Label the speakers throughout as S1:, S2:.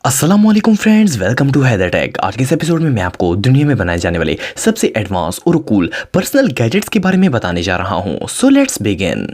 S1: अस्सलामुअलैकुम friends, welcome to हैदरटेक। आज के इस एपिसोड में मैं आपको दुनिया में बनाए जाने वाले सबसे एडवांस और कूल पर्सनल गैजेट्स के बारे में बताने जा रहा हूं। So let's begin.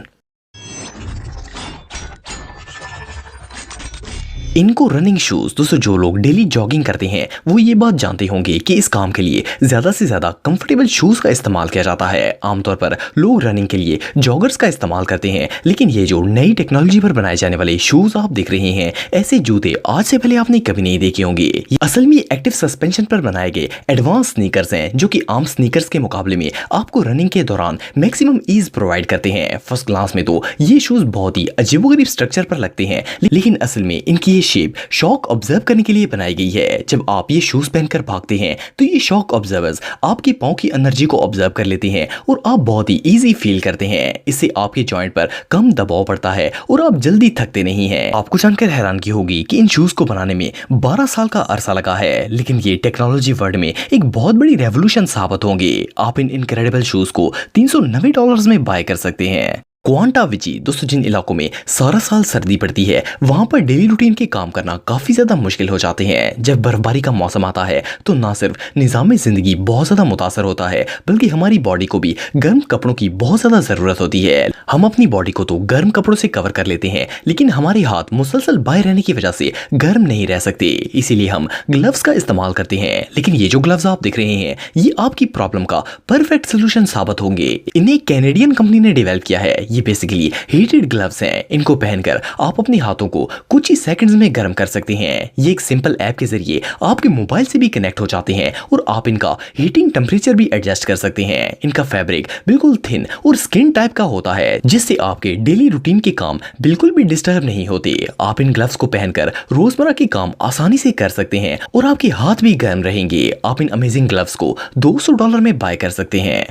S1: इनको रनिंग शूज दोस्तों, जो लोग डेली जॉगिंग करते हैं वो ये बात जानते होंगे कि इस काम के लिए ज्यादा से ज्यादा कंफर्टेबल शूज का इस्तेमाल किया जाता है। आमतौर पर लोग रनिंग के लिए जॉगर्स का इस्तेमाल करते हैं, लेकिन ये जो नई टेक्नोलॉजी पर बनाए जाने वाले शूज आप देख रहे हैं, ऐसे जूते आज से पहले आपने कभी नहीं देखे होंगे। ये असल में एक्टिव सस्पेंशन पर बनाए गए एडवांस स्नीकर्स हैं, जो कि आम स्नीकर्स के मुकाबले में आपको रनिंग के दौरान मैक्सिमम ईज प्रोवाइड करते हैं। फर्स्ट क्लास में तो ये शूज बहुत ही अजीबोगरीब स्ट्रक्चर पर लगते हैं, लेकिन असल में इनकी शेप शॉक ऑब्जर्व करने के लिए बनाई गई है। जब आप ये शूज पहनकर भागते हैं तो ये शॉक ऑब्जर्वर्स आपके पांव की एनर्जी को ऑब्जर्व कर लेते हैं और आप बहुत ही इजी फील करते हैं। इससे आपके जॉइंट पर कम दबाव पड़ता है और आप जल्दी थकते नहीं हैं। आपको जानकर हैरानगी होगी कि इन शूज को बनाने में 12 साल का अरसा लगा है, लेकिन ये टेक्नोलॉजी वर्ल्ड में एक बहुत बड़ी रेवोल्यूशन साबित होंगे। आप इन इनक्रेडिबल शूज को $390 में बाय कर सकते हैं। क्वांटा विची दोस्तों, जिन इलाकों में सारा साल सर्दी पड़ती है वहां पर डेली रूटीन के काम करना काफी ज्यादा मुश्किल हो जाते हैं। जब बर्फबारी का मौसम आता है तो ना सिर्फ निजाम जिंदगी बहुत ज्यादा मुतासर होता है, बल्कि हमारी बॉडी को भी गर्म कपड़ों की बहुत ज्यादा जरूरत होती है। हम अपनी बॉडी को तो गर्म कपड़ों से कवर कर लेते हैं, लेकिन हमारे हाथ मुसलसल बाहर रहने की वजह से गर्म नहीं रह सकते, इसीलिए हम ग्लव्स का इस्तेमाल करते हैं। लेकिन ये जो ग्लव्स आप देख रहे हैं, ये आपकी प्रॉब्लम का परफेक्ट सोल्यूशन साबित होंगे। इन्हें कैनेडियन कंपनी ने डेवलप किया है। ये बेसिकली हीटेड ग्लव्स हैं। इनको पहनकर आप अपने हाथों को कुछ ही सेकंड्स में गर्म कर सकते हैं। ये एक सिंपल ऐप के जरिए आपके मोबाइल से भी कनेक्ट हो जाते हैं और आप इनका हीटिंग टेम्परेचर भी एडजस्ट कर सकते हैं। इनका फैब्रिक बिल्कुल थिन और स्किन टाइप का होता है, जिससे आपके डेली रूटीन के काम बिल्कुल भी डिस्टर्ब नहीं होते। आप इन ग्लव्स को पहनकर रोजमर्रा के काम आसानी से कर सकते हैं और आपके हाथ भी गर्म रहेंगे। आप इन अमेजिंग ग्लव्स को $200 में बाय कर सकते हैं।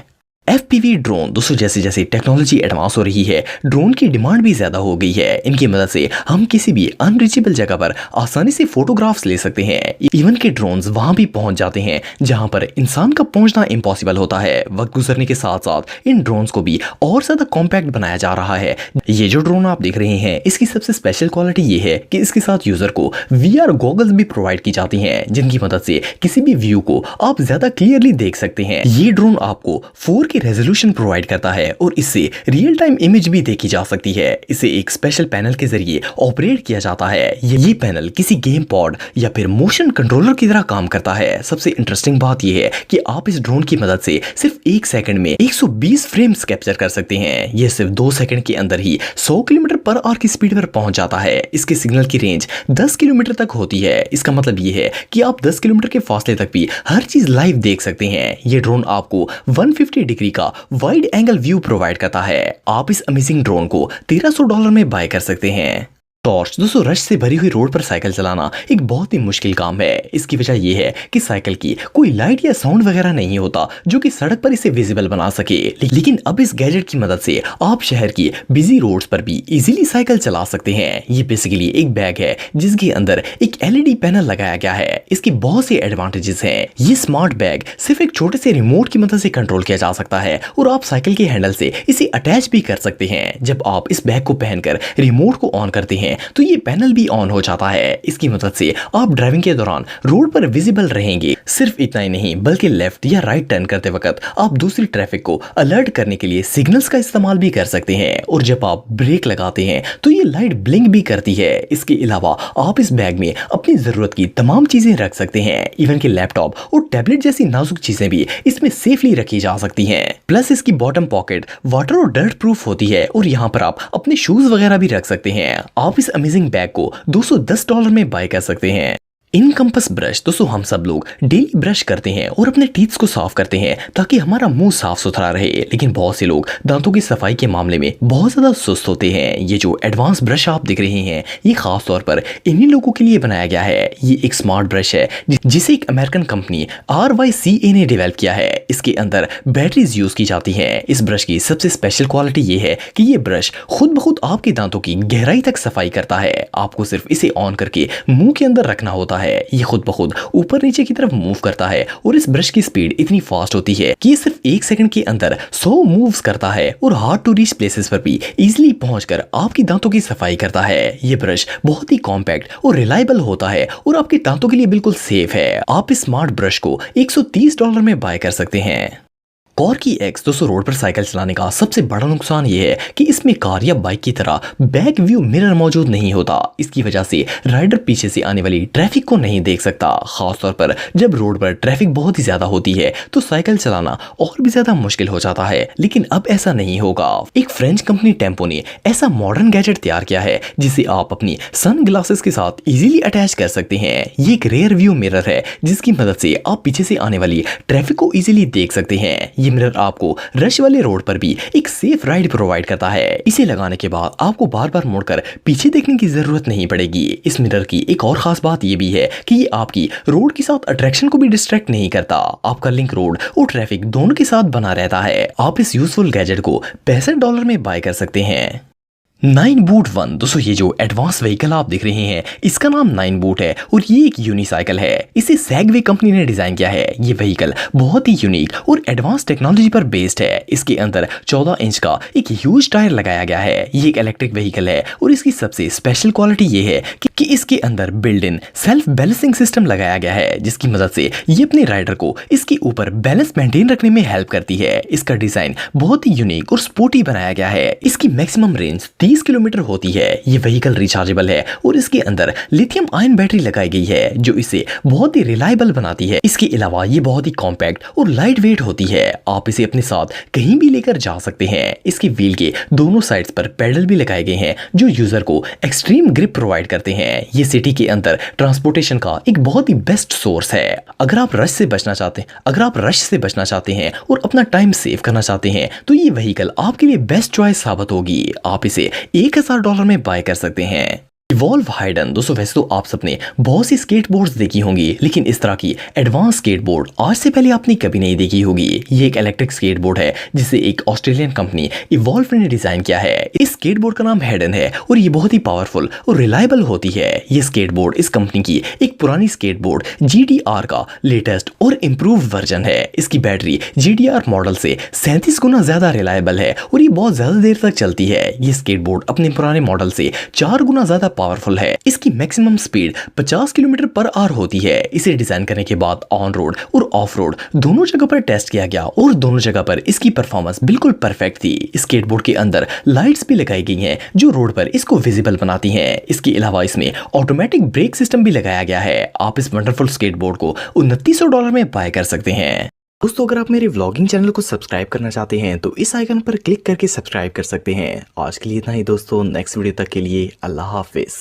S1: FPV ड्रोन दोस्तों, जैसे जैसे टेक्नोलॉजी एडवांस हो रही है, ड्रोन की डिमांड भी ज्यादा हो गई है। इनकी मदद से हम किसी भी अनरीचेबल जगह पर आसानी से फोटोग्राफ्स ले सकते हैं। इवन के ड्रोन्स वहां भी पहुंच जाते हैं जहां पर इंसान का पहुंचना इम्पॉसिबल होता है। वक्त गुजरने के साथ साथ इन ड्रोन्स को भी और ज्यादा कॉम्पैक्ट बनाया जा रहा है। ये जो ड्रोन आप देख रहे हैं, इसकी सबसे स्पेशल क्वालिटी ये है कि इसके साथ यूजर को VR गॉगल्स भी प्रोवाइड की जाती हैं, जिनकी मदद से किसी भी व्यू को आप ज्यादा क्लियरली देख सकते हैं। ये ड्रोन आपको 4K रेजोल्यूशन प्रोवाइड करता है और इससे रियल टाइम इमेज भी देखी जा सकती है। इसे एक स्पेशल पैनल के जरिए ऑपरेट किया जाता है। ये पैनल किसी गेम पॉड या फिर मोशन कंट्रोलर की तरह काम करता है। सबसे इंटरेस्टिंग बात यह है कि आप इस ड्रोन की मदद से सिर्फ 1 सेकंड में 120 फ्रेम्स कैप्चर कर सकते हैं। यह सिर्फ 2 सेकंड के अंदर ही 100 किलोमीटर/आवर की स्पीड पर पहुंच जाता है। इसके सिग्नल की रेंज 10 किलोमीटर तक होती है। इसका मतलब यह है कि आप 10 किलोमीटर के फासले तक भी हर चीज लाइव देख सकते हैं। यह ड्रोन आपको 150 डिग्री का वाइड एंगल व्यू प्रोवाइड करता है। आप इस अमेजिंग ड्रोन को $1300 में बाय कर सकते हैं। टॉर्च दोस्तों, रश से भरी हुई रोड पर साइकिल चलाना एक बहुत ही मुश्किल काम है। इसकी वजह यह है कि साइकिल की कोई लाइट या साउंड वगैरह नहीं होता जो कि सड़क पर इसे विजिबल बना सके। लेकिन अब इस गैजेट की मदद से आप शहर की बिजी रोड्स पर भी इजीली साइकिल चला सकते हैं। ये बेसिकली एक बैग है जिसके अंदर एक LED पैनल लगाया गया है। इसके बहुत से एडवांटेजेस हैं। ये स्मार्ट बैग सिर्फ एक छोटे से रिमोट की मदद से कंट्रोल किया जा सकता है और आप साइकिल के हैंडल से इसे अटैच भी कर सकते हैं। जब आप इस बैग को पहनकर रिमोट को ऑन करते हैं तो ये पैनल भी ऑन हो जाता है। इसकी मदद से आप ड्राइविंग के दौरान रोड पर विजिबल रहेंगे। सिर्फ इतना ही नहीं, बल्कि लेफ्ट या राइट टर्न करते वक्त आप दूसरी ट्रैफिक को अलर्ट करने के लिए सिग्नल्स का इस्तेमाल भी कर सकते हैं। और जब आप ब्रेक लगाते हैं तो ये लाइट ब्लिंक भी करती है। इसके अलावा आप इस बैग में अपनी जरूरत की तमाम चीजें रख सकते हैं। इवन के लैपटॉप और टैबलेट जैसी नाजुक चीजें भी इसमें सेफली रखी जा सकती हैं। प्लस इसकी बॉटम पॉकेट वाटर और डर्ट प्रूफ होती है और यहाँ पर आप अपने शूज वगैरह भी रख सकते हैं। आप इस अमेजिंग बैग को $210 में बाय कर सकते हैं। इनकम्पस ब्रश दोस्तों, हम सब लोग डेली ब्रश करते हैं और अपने टीथ्स को साफ करते हैं ताकि हमारा मुंह साफ सुथरा रहे, लेकिन बहुत से लोग दांतों की सफाई के मामले में बहुत ज्यादा सुस्त होते हैं। ये जो एडवांस ब्रश आप देख रहे हैं, ये खास तौर पर इन्हीं लोगों के लिए बनाया गया है। ये एक स्मार्ट ब्रश है जिसे एक अमेरिकन कंपनी RYCA ने डेवलप किया है। इसके अंदर बैटरीज यूज की जाती है। इस ब्रश की सबसे स्पेशल क्वालिटी ये है कि ये ब्रश खुद ब खुद आपके दांतों की गहराई तक सफाई करता है। आपको सिर्फ इसे ऑन करके मुंह के अंदर रखना होता है है ये खुद ब खुद ऊपर नीचे की तरफ मूव करता है और इस ब्रश की स्पीड इतनी फास्ट होती है कि ये सिर्फ 1 सेकंड के अंदर 100 मूव्स करता है और हार्ड टू रीच प्लेसेस पर भी इजीली पहुंचकर आपकी दांतों की सफाई करता है। ये ब्रश बहुत ही कॉम्पैक्ट और रिलायबल होता है और आपके दांतों के लिए बिल्कुल सेफ है। आप इस स्मार्ट ब्रश को $130 में बाय कर सकते हैं। कार की एक्स दोस्तों रोड पर साइकिल चलाने का सबसे बड़ा नुकसान ये है कि इसमें कार या बाइक की तरह बैक व्यू मिरर मौजूद नहीं होता। इसकी वजह से राइडर पीछे से आने वाली ट्रैफिक को नहीं देख सकता। खासतौर पर जब रोड पर ट्रैफिक बहुत ही ज्यादा होती है तो साइकिल चलाना और भी ज्यादा मुश्किल हो जाता है, लेकिन अब ऐसा नहीं होगा। एक फ्रेंच कंपनी टेम्पो ने ऐसा मॉडर्न गैजेट तैयार किया है जिसे आप अपनी सन ग्लासेस के साथ इजीली अटैच कर सकते हैं। ये एक रेयर व्यू मिरर है जिसकी मदद से आप पीछे से आने वाली ट्रैफिक को इजीली देख सकते हैं। ये मिरर आपको रश वाले रोड पर भी एक सेफ राइड प्रोवाइड करता है। इसे लगाने के बाद आपको बार बार मुड़कर पीछे देखने की जरूरत नहीं पड़ेगी। इस मिरर की एक और खास बात ये भी है कि ये आपकी रोड के साथ अट्रैक्शन को भी डिस्ट्रैक्ट नहीं करता। आपका लिंक रोड और ट्रैफिक दोनों के साथ बना रहता है। आप इस यूजफुल गैजेट को $65 में बाय कर सकते हैं। 9 बूट 1 दोस्तों ये जो एडवांस व्हीकल आप देख रहे हैं इसका नाम 9 बूट है और ये एक यूनिसाइकिल है। इसे सेगवे कंपनी ने डिजाइन किया है। ये व्हीकल बहुत ही यूनिक और एडवांस टेक्नोलॉजी पर बेस्ड है। इसके अंदर 14 इंच का एक ह्यूज टायर लगाया गया है। ये एक इलेक्ट्रिक व्हीकल है और इसकी सबसे स्पेशल क्वालिटी ये है कि इसके अंदर build in self balancing system लगाया गया है जिसकी मदद से ये अपने राइडर को इसके ऊपर बैलेंस मेंटेन रखने में हेल्प करती है। इसका डिजाइन बहुत ही यूनिक और स्पोर्टी बनाया गया है। इसकी मैक्सिमम रेंज 30 किलोमीटर होती है। ये व्हीकल रिचार्जेबल है और इसके अंदर लिथियम आयन बैटरी लगाई गई है जो इसे बहुत ही रिलायबल बनाती है। इसके अलावा ये बहुत ही कॉम्पैक्ट और लाइट वेट होती है। आप इसे अपने साथ कहीं भी लेकर जा सकते हैं। इसके व्हील के दोनों साइड्स पर पैडल भी लगाए गए हैं जो यूजर को एक्सट्रीम ग्रिप प्रोवाइड करते हैं। ये सिटी के अंदर ट्रांसपोर्टेशन का एक बहुत ही बेस्ट सोर्स है। अगर आप रश से बचना चाहते हैं और अपना टाइम सेव करना चाहते हैं तो ये व्हीकल आपके लिए बेस्ट चॉइस साबित होगी। आप इसे $1000 में बाय कर सकते हैं। इवॉल्व हाइडर दोस्तों वैसे तो आप सबने बहुत सी स्केटबोर्ड्स देखी होंगी, लेकिन इस तरह की एडवांस स्केटबोर्ड आज से पहले आपने कभी नहीं देखी होगी। ये एक इलेक्ट्रिक स्केटबोर्ड है जिसे एक ऑस्ट्रेलियन कंपनी इवॉल्व ने डिजाइन किया है। इस स्केटबोर्ड का नाम हाइडर है और ये बहुत ही पावरफुल और रिलायबल होती है। ये स्केटबोर्ड इस कंपनी की एक पुरानी स्केटबोर्ड GTR का लेटेस्ट और इम्प्रूव वर्जन है। इसकी बैटरी GTR मॉडल से 37 गुना ज्यादा रिलायबल है और ये बहुत ज्यादा देर तक चलती है। ये स्केटबोर्ड अपने पुराने मॉडल से 4 गुना ज्यादा पावरफुल है। इसकी maximum speed 50 kilometre per hour होती है। इसे डिजाइन करने के बाद ऑन रोड और ऑफ रोड दोनों जगह पर टेस्ट किया गया और दोनों जगह पर इसकी परफॉर्मेंस बिल्कुल परफेक्ट थी। स्केटबोर्ड के अंदर लाइट्स भी लगाई गई हैं जो रोड पर इसको विजिबल बनाती हैं। इसके अलावा इसमें ऑटोमेटिक ब्रेक सिस्टम भी लगाया गया है। आप इस वंडरफुल स्केटबोर्ड को $2900 में बाय कर सकते हैं। दोस्तों अगर आप मेरे व्लॉगिंग चैनल को सब्सक्राइब करना चाहते हैं तो इस आइकन पर क्लिक करके सब्सक्राइब कर सकते हैं। आज के लिए इतना ही दोस्तों, नेक्स्ट वीडियो तक के लिए अल्लाह हाफिज।